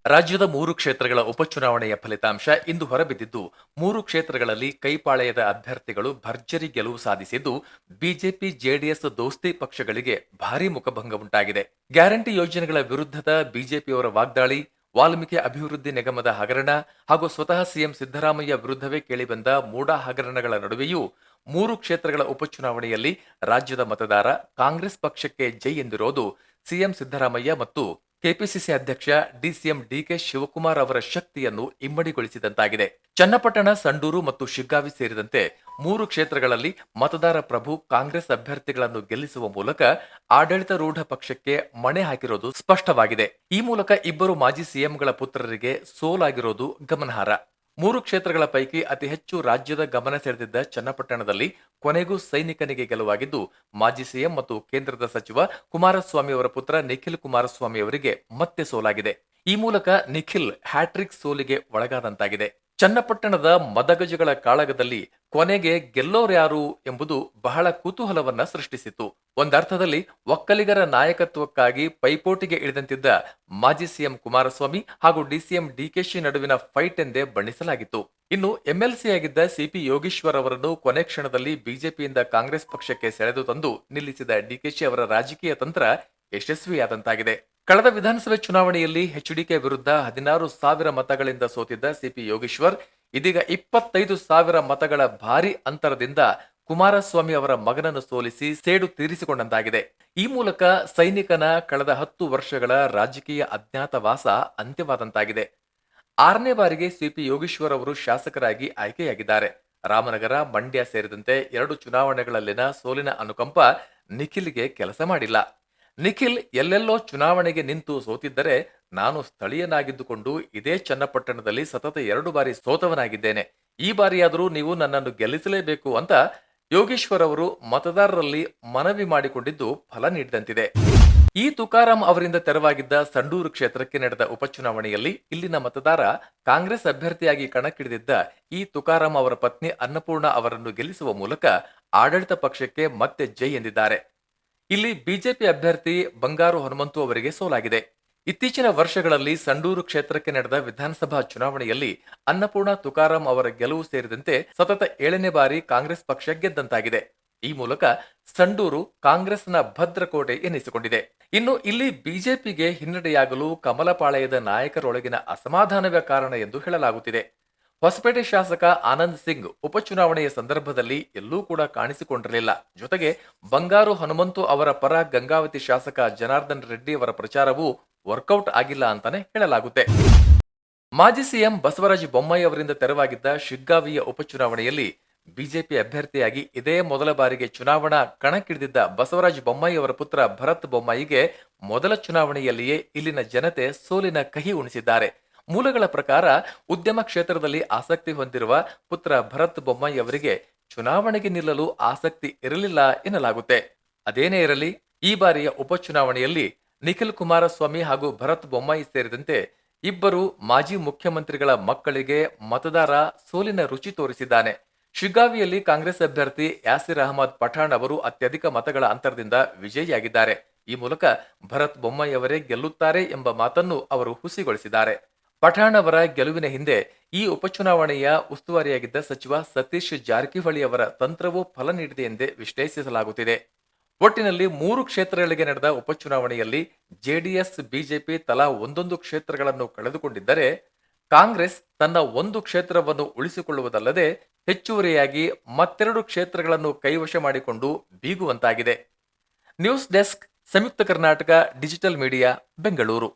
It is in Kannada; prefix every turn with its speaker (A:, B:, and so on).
A: ರಾಜ್ಯದ 3 ಕ್ಷೇತ್ರಗಳ ಉಪಚುನಾವಣೆಯ ಫಲಿತಾಂಶ ಇಂದು ಹೊರಬಿದ್ದಿದ್ದು, 3 ಕ್ಷೇತ್ರಗಳಲ್ಲಿ ಕೈಪಾಳೆಯದ ಅಭ್ಯರ್ಥಿಗಳು ಭರ್ಜರಿ ಗೆಲುವು ಸಾಧಿಸಿದ್ದು, ಬಿಜೆಪಿ ಜೆಡಿಎಸ್ ದೋಸ್ತಿ ಪಕ್ಷಗಳಿಗೆ ಭಾರೀ ಮುಖಭಂಗ ಉಂಟಾಗಿದೆ. ಗ್ಯಾರಂಟಿ ಯೋಜನೆಗಳ ವಿರುದ್ಧದ ಬಿಜೆಪಿಯವರ ವಾಗ್ದಾಳಿ, ವಾಲ್ಮೀಕಿ ಅಭಿವೃದ್ಧಿ ನಿಗಮದ ಹಗರಣ ಹಾಗೂ ಸ್ವತಃ ಸಿಎಂ ಸಿದ್ದರಾಮಯ್ಯ ವಿರುದ್ಧವೇ ಕೇಳಿಬಂದ ಮೂಡ ಹಗರಣಗಳ ನಡುವೆಯೂ 3 ಕ್ಷೇತ್ರಗಳ ಉಪಚುನಾವಣೆಯಲ್ಲಿ ರಾಜ್ಯದ ಮತದಾರ ಕಾಂಗ್ರೆಸ್ ಪಕ್ಷಕ್ಕೆ ಜೈ ಎಂದಿರೋದು ಸಿಎಂ ಸಿದ್ದರಾಮಯ್ಯ ಮತ್ತು ಕೆಪಿಸಿಸಿ ಅಧ್ಯಕ್ಷ ಡಿಸಿಎಂ ಡಿಕೆ ಶಿವಕುಮಾರ್ ಅವರ ಶಕ್ತಿಯನ್ನು ಇಮ್ಮಡಿಗೊಳಿಸಿದಂತಾಗಿದೆ. ಚನ್ನಪಟ್ಟಣ, ಸಂಡೂರು ಮತ್ತು ಶಿಗ್ಗಾವಿ ಸೇರಿದಂತೆ 3 ಕ್ಷೇತ್ರಗಳಲ್ಲಿ ಮತದಾರ ಪ್ರಭು ಕಾಂಗ್ರೆಸ್ ಅಭ್ಯರ್ಥಿಗಳನ್ನು ಗೆಲ್ಲಿಸುವ ಮೂಲಕ ಆಡಳಿತಾರೂಢ ಪಕ್ಷಕ್ಕೆ ಮಣೆ ಹಾಕಿರೋದು ಸ್ಪಷ್ಟವಾಗಿದೆ. ಈ ಮೂಲಕ ಇಬ್ಬರು ಮಾಜಿ ಸಿಎಂಗಳ ಪುತ್ರರಿಗೆ ಸೋಲಾಗಿರೋದು ಗಮನಾರ್ಹ. 3 ಕ್ಷೇತ್ರಗಳ ಪೈಕಿ ಅತಿ ಹೆಚ್ಚು ರಾಜ್ಯದ ಗಮನ ಸೆಳೆದಿದ್ದ ಚನ್ನಪಟ್ಟಣದಲ್ಲಿ ಕೊನೆಗೂ ಸೈನಿಕನಿಗೆ ಗೆಲುವಾಗಿದ್ದು, ಮಾಜಿ ಸಿಎಂ ಮತ್ತು ಕೇಂದ್ರದ ಸಚಿವ ಕುಮಾರಸ್ವಾಮಿ ಅವರ ಪುತ್ರ ನಿಖಿಲ್ ಕುಮಾರಸ್ವಾಮಿ ಅವರಿಗೆ ಮತ್ತೆ ಸೋಲಾಗಿದೆ. ಈ ಮೂಲಕ ನಿಖಿಲ್ ಹ್ಯಾಟ್ರಿಕ್ ಸೋಲಿಗೆ ಒಳಗಾದಂತಾಗಿದೆ. ಚನ್ನಪಟ್ಟಣದ ಮದಗಜಗಳ ಕಾಳಗದಲ್ಲಿ ಕೊನೆಗೆ ಗೆಲ್ಲೋರ್ಯಾರು ಎಂಬುದು ಬಹಳ ಕುತೂಹಲವನ್ನ ಸೃಷ್ಟಿಸಿತು. ಒಂದರ್ಥದಲ್ಲಿ ಒಕ್ಕಲಿಗರ ನಾಯಕತ್ವಕ್ಕಾಗಿ ಪೈಪೋಟಿಗೆ ಇಳಿದಂತಿದ್ದ ಮಾಜಿ ಸಿಎಂ ಕುಮಾರಸ್ವಾಮಿ ಹಾಗೂ ಡಿಸಿಎಂ ಡಿಕೆಶಿ ನಡುವಿನ ಫೈಟ್ ಎಂದೇ ಬಣ್ಣಿಸಲಾಗಿತ್ತು. ಇನ್ನು ಎಂಎಲ್ಸಿ ಆಗಿದ್ದ ಸಿಪಿ ಯೋಗೀಶ್ವರ್ ಅವರನ್ನು ಕೊನೆ ಕ್ಷಣದಲ್ಲಿ ಬಿಜೆಪಿಯಿಂದ ಕಾಂಗ್ರೆಸ್ ಪಕ್ಷಕ್ಕೆ ಸೆಳೆದು ತಂದು ನಿಲ್ಲಿಸಿದ ಡಿಕೆಶಿ ಅವರ ರಾಜಕೀಯ ತಂತ್ರ ಯಶಸ್ವಿಯಾದಂತಾಗಿದೆ. ಕಳೆದ ವಿಧಾನಸಭೆ ಚುನಾವಣೆಯಲ್ಲಿ ಎಚ್ಡಿಕೆ ವಿರುದ್ಧ 16,000 ಮತಗಳಿಂದ ಸೋತಿದ್ದ ಸಿಪಿ ಯೋಗೀಶ್ವರ್ ಇದೀಗ 25,000 ಮತಗಳ ಭಾರಿ ಅಂತರದಿಂದ ಕುಮಾರಸ್ವಾಮಿ ಅವರ ಮಗನನ್ನು ಸೋಲಿಸಿ ಸೇಡು ತೀರಿಸಿಕೊಂಡಂತಾಗಿದೆ. ಈ ಮೂಲಕ ಸೈನಿಕನ ಕಳೆದ 10 ವರ್ಷಗಳ ರಾಜಕೀಯ ಅಜ್ಞಾತವಾಸ ಅಂತ್ಯವಾದಂತಾಗಿದೆ. 6ನೇ ಬಾರಿಗೆ ಸಿಪಿ ಯೋಗೀಶ್ವರ್ ಅವರು ಶಾಸಕರಾಗಿ ಆಯ್ಕೆಯಾಗಿದ್ದಾರೆ. ರಾಮನಗರ, ಮಂಡ್ಯ ಸೇರಿದಂತೆ 2 ಚುನಾವಣೆಗಳಲ್ಲಿನ ಸೋಲಿನ ಅನುಕಂಪ ನಿಖಿಲ್ಗೆ ಕೆಲಸ ಮಾಡಿಲ್ಲ. ನಿಖಿಲ್ ಎಲ್ಲೆಲ್ಲೋ ಚುನಾವಣೆಗೆ ನಿಂತು ಸೋತಿದ್ದರೆ, ನಾನು ಸ್ಥಳೀಯನಾಗಿದ್ದುಕೊಂಡು ಇದೇ ಚನ್ನಪಟ್ಟಣದಲ್ಲಿ ಸತತ 2 ಬಾರಿ ಸೋತವನಾಗಿದ್ದೇನೆ. ಈ ಬಾರಿಯಾದರೂ ನೀವು ನನ್ನನ್ನು ಗೆಲ್ಲಿಸಲೇಬೇಕು ಅಂತ ಯೋಗೀಶ್ವರ್ ಅವರು ಮತದಾರರಲ್ಲಿ ಮನವಿ ಮಾಡಿಕೊಂಡಿದ್ದು ಫಲ ನೀಡಿದಂತಿದೆ. ಈ ತುಕಾರಾಂ ಅವರಿಂದ ತೆರವಾಗಿದ್ದ ಸಂಡೂರು ಕ್ಷೇತ್ರಕ್ಕೆ ನಡೆದ ಉಪಚುನಾವಣೆಯಲ್ಲಿ ಇಲ್ಲಿನ ಮತದಾರ ಕಾಂಗ್ರೆಸ್ ಅಭ್ಯರ್ಥಿಯಾಗಿ ಕಣಕ್ಕಿಳಿದಿದ್ದ ಈ ತುಕಾರಾಂ ಅವರ ಪತ್ನಿ ಅನ್ನಪೂರ್ಣ ಅವರನ್ನು ಗೆಲ್ಲಿಸುವ ಮೂಲಕ ಆಡಳಿತ ಪಕ್ಷಕ್ಕೆ ಮತ್ತೆ ಜೈ ಎಂದಿದ್ದಾರೆ. ಇಲ್ಲಿ ಬಿಜೆಪಿ ಅಭ್ಯರ್ಥಿ ಬಂಗಾರು ಹನುಮಂತು ಅವರಿಗೆ ಸೋಲಾಗಿದೆ. ಇತ್ತೀಚಿನ ವರ್ಷಗಳಲ್ಲಿ ಸಂಡೂರು ಕ್ಷೇತ್ರಕ್ಕೆ ನಡೆದ ವಿಧಾನಸಭಾ ಚುನಾವಣೆಯಲ್ಲಿ ಅನ್ನಪೂರ್ಣ ತುಕಾರಾಂ ಅವರ ಗೆಲುವು ಸೇರಿದಂತೆ ಸತತ 7ನೇ ಬಾರಿ ಕಾಂಗ್ರೆಸ್ ಪಕ್ಷ ಗೆದ್ದಂತಾಗಿದೆ. ಈ ಮೂಲಕ ಸಂಡೂರು ಕಾಂಗ್ರೆಸ್ನ ಭದ್ರಕೋಟೆ ಎನಿಸಿಕೊಂಡಿದೆ. ಇನ್ನು ಇಲ್ಲಿ ಬಿಜೆಪಿಗೆ ಹಿನ್ನಡೆಯಾಗಲು ಕಮಲಪಾಳೆಯದ ನಾಯಕರೊಳಗಿನ ಅಸಮಾಧಾನವೇ ಕಾರಣ ಎಂದು ಹೇಳಲಾಗುತ್ತಿದೆ. ಹೊಸಪೇಟೆ ಶಾಸಕ ಆನಂದ್ ಸಿಂಗ್ ಉಪಚುನಾವಣೆಯ ಸಂದರ್ಭದಲ್ಲಿ ಎಲ್ಲೂ ಕೂಡ ಕಾಣಿಸಿಕೊಂಡಿರಲಿಲ್ಲ. ಜೊತೆಗೆ ಬಂಗಾರು ಹನುಮಂತು ಅವರ ಪರ ಗಂಗಾವತಿ ಶಾಸಕ ಜನಾರ್ದನ್ ರೆಡ್ಡಿ ಅವರ ಪ್ರಚಾರವೂ ವರ್ಕೌಟ್ ಆಗಿಲ್ಲ ಅಂತಾನೆ ಹೇಳಲಾಗುತ್ತೆ. ಮಾಜಿ ಸಿಎಂ ಬಸವರಾಜ ಬೊಮ್ಮಾಯಿ ಅವರಿಂದ ತೆರವಾಗಿದ್ದ ಶಿಗ್ಗಾವಿಯ ಉಪಚುನಾವಣೆಯಲ್ಲಿ ಬಿಜೆಪಿ ಅಭ್ಯರ್ಥಿಯಾಗಿ ಇದೇ ಮೊದಲ ಬಾರಿಗೆ ಚುನಾವಣಾ ಕಣಕ್ಕಿಳಿದಿದ್ದ ಬಸವರಾಜ ಬೊಮ್ಮಾಯಿ ಅವರ ಪುತ್ರ ಭರತ್ ಬೊಮ್ಮಾಯಿಗೆ ಮೊದಲ ಚುನಾವಣೆಯಲ್ಲಿಯೇ ಇಲ್ಲಿನ ಜನತೆ ಸೋಲಿನ ಕಹಿ ಉಣಿಸಿದ್ದಾರೆ. ಮೂಲಗಳ ಪ್ರಕಾರ ಉದ್ಯಮ ಕ್ಷೇತ್ರದಲ್ಲಿ ಆಸಕ್ತಿ ಹೊಂದಿರುವ ಪುತ್ರ ಭರತ್ ಬೊಮ್ಮಾಯಿ ಅವರಿಗೆ ಚುನಾವಣೆಗೆ ನಿಲ್ಲಲು ಆಸಕ್ತಿ ಇರಲಿಲ್ಲ ಎನ್ನಲಾಗುತ್ತೆ. ಅದೇನೇ ಇರಲಿ, ಈ ಬಾರಿಯ ಉಪಚುನಾವಣೆಯಲ್ಲಿ ನಿಖಿಲ್ ಕುಮಾರಸ್ವಾಮಿ ಹಾಗೂ ಭರತ್ ಬೊಮ್ಮಾಯಿ ಸೇರಿದಂತೆ ಇಬ್ಬರು ಮಾಜಿ ಮುಖ್ಯಮಂತ್ರಿಗಳ ಮಕ್ಕಳಿಗೆ ಮತದಾರ ಸೋಲಿನ ರುಚಿ ತೋರಿಸಿದ್ದಾನೆ. ಶಿಗ್ಗಾವಿಯಲ್ಲಿ ಕಾಂಗ್ರೆಸ್ ಅಭ್ಯರ್ಥಿ ಯಾಸಿರ್ ಅಹಮದ್ ಪಠಾಣ್ ಅವರು ಅತ್ಯಧಿಕ ಮತಗಳ ಅಂತರದಿಂದ ವಿಜಯಿಯಾಗಿದ್ದಾರೆ. ಈ ಮೂಲಕ ಭರತ್ ಬೊಮ್ಮಾಯಿ ಅವರೇ ಗೆಲ್ಲುತ್ತಾರೆ ಎಂಬ ಮಾತನ್ನು ಅವರು ಹುಸಿಗೊಳಿಸಿದ್ದಾರೆ. ಪಠಾಣ್ ಅವರ ಗೆಲುವಿನ ಹಿಂದೆ ಈ ಉಪಚುನಾವಣೆಯ ಉಸ್ತುವಾರಿಯಾಗಿದ್ದ ಸಚಿವ ಸತೀಶ್ ಜಾರಕಿಹೊಳಿ ಅವರ ತಂತ್ರವೂ ಫಲ ನೀಡಿದೆ ಎಂದೇ ವಿಶ್ಲೇಷಿಸಲಾಗುತ್ತಿದೆ. ಒಟ್ಟಿನಲ್ಲಿ 3 ಕ್ಷೇತ್ರಗಳಿಗೆ ನಡೆದ ಉಪಚುನಾವಣೆಯಲ್ಲಿ ಜೆಡಿಎಸ್, ಬಿಜೆಪಿ ತಲಾ ಒಂದೊಂದು ಕ್ಷೇತ್ರಗಳನ್ನು ಕಳೆದುಕೊಂಡಿದ್ದರೆ, ಕಾಂಗ್ರೆಸ್ ತನ್ನ 1 ಕ್ಷೇತ್ರವನ್ನು ಉಳಿಸಿಕೊಳ್ಳುವುದಲ್ಲದೆ ಹೆಚ್ಚುವರಿಯಾಗಿ ಮತ್ತೆರಡು ಕ್ಷೇತ್ರಗಳನ್ನು ಕೈವಶ ಮಾಡಿಕೊಂಡು ಬೀಗುವಂತಾಗಿದೆ. ನ್ಯೂಸ್ ಡೆಸ್ಕ್, ಸಂಯುಕ್ತ ಕರ್ನಾಟಕ ಡಿಜಿಟಲ್ ಮೀಡಿಯಾ, ಬೆಂಗಳೂರು.